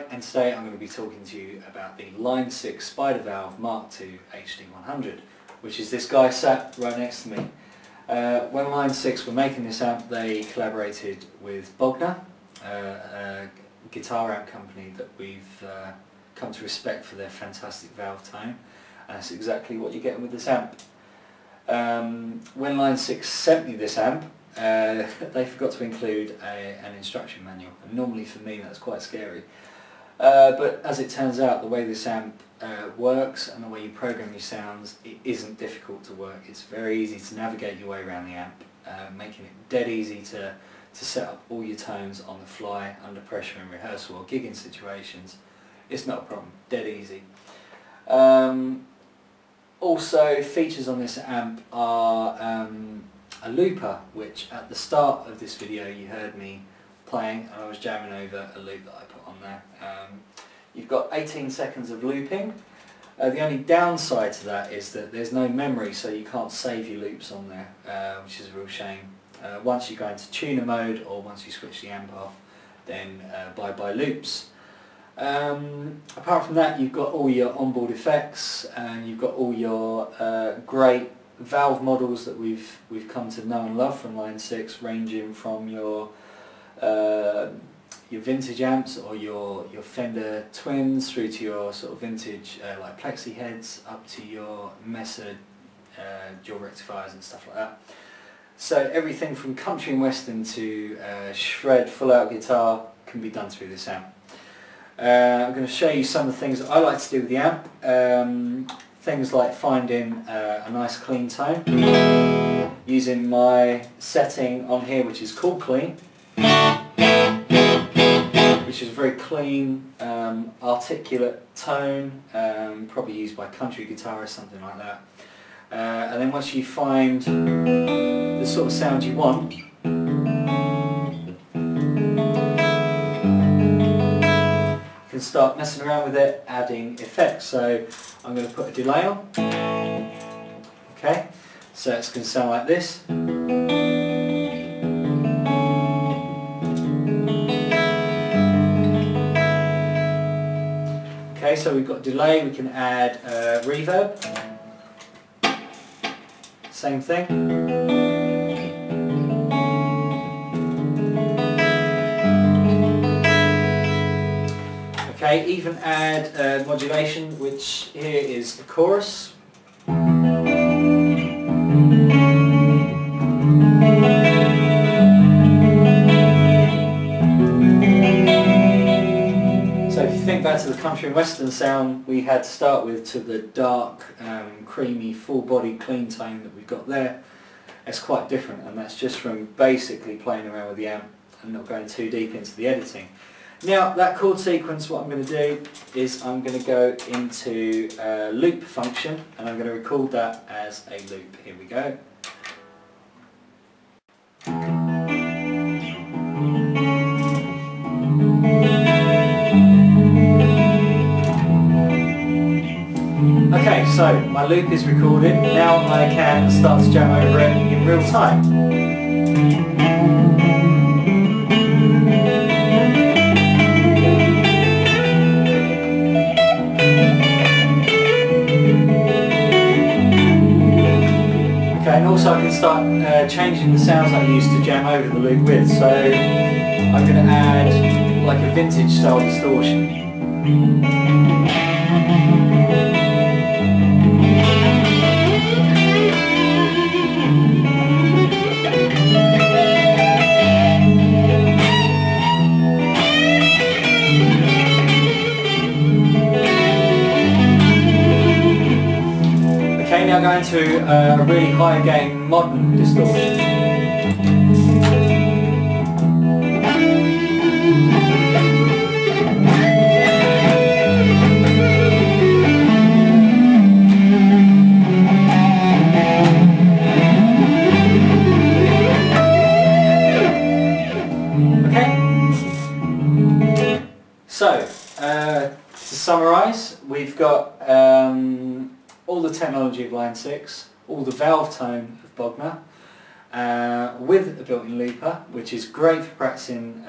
And today I'm going to be talking to you about the Line 6 Spider Valve Mark II HD100, which is this guy sat right next to me. When Line 6 were making this amp, they collaborated with Bogner, a guitar amp company that we've come to respect for their fantastic valve tone, and that's exactly what you're getting with this amp. When Line 6 sent me this amp, they forgot to include an instruction manual, and normally for me that's quite scary. But as it turns out, the way this amp works and the way you program your sounds, it isn't difficult to work. It's very easy to navigate your way around the amp, making it dead easy to set up all your tones on the fly, under pressure in rehearsal or gigging situations. It's not a problem, dead easy. Also, features on this amp are a looper, which at the start of this video you heard me playing, and I was jamming over a loop that I put on there. You've got 18 seconds of looping. The only downside to that is that there's no memory, so you can't save your loops on there, which is a real shame. Once you go into tuner mode, or once you switch the amp off, then bye-bye loops. Apart from that, you've got all your onboard effects, and you've got all your great valve models that we've come to know and love from Line 6, ranging from your vintage amps or your Fender Twins, through to your sort of vintage like plexi heads, up to your Mesa dual rectifiers and stuff like that. So everything from country and western to shred full out guitar can be done through this amp. I'm going to show you some of the things that I like to do with the amp. Things like finding a nice clean tone, using my setting on here, which is called clean, which is a very clean, articulate tone, probably used by country guitarists, something like that. And then once you find the sort of sound you want, you can start messing around with it, adding effects. So I'm going to put a delay on. Okay, so it's going to sound like this. Okay, so we've got delay. We can add reverb. Same thing. Okay, even add modulation, which here is the chorus. So if you think back to the country and western sound we had to start with, to the dark, creamy, full body clean tone that we've got there, it's quite different, and that's just from basically playing around with the amp and not going too deep into the editing. Now, that chord sequence, what I'm going to do is I'm going to go into loop function, and I'm going to record that as a loop. Here we go. Okay, so my loop is recorded. Now I can start to jam over it in real time. And also I can start changing the sounds I use to jam over the loop with. So I'm going to add like a vintage style distortion. now going to a really high gain modern distortion. So, to summarise, we've got all the technology of Line 6, all the valve tone of Bogner, with a built-in looper, which is great for practicing.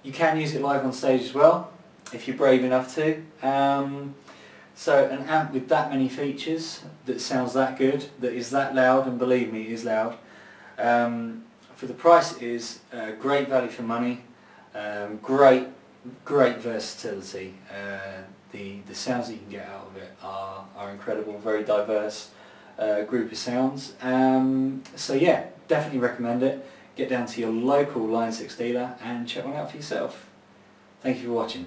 You can use it live on stage as well, if you're brave enough to. So an amp with that many features, that sounds that good, that is that loud, and believe me, it is loud. For the price it is great value for money, great versatility. The sounds that you can get out of it are incredible, very diverse group of sounds. So yeah, definitely recommend it. Get down to your local Line 6 dealer and check one out for yourself. Thank you for watching.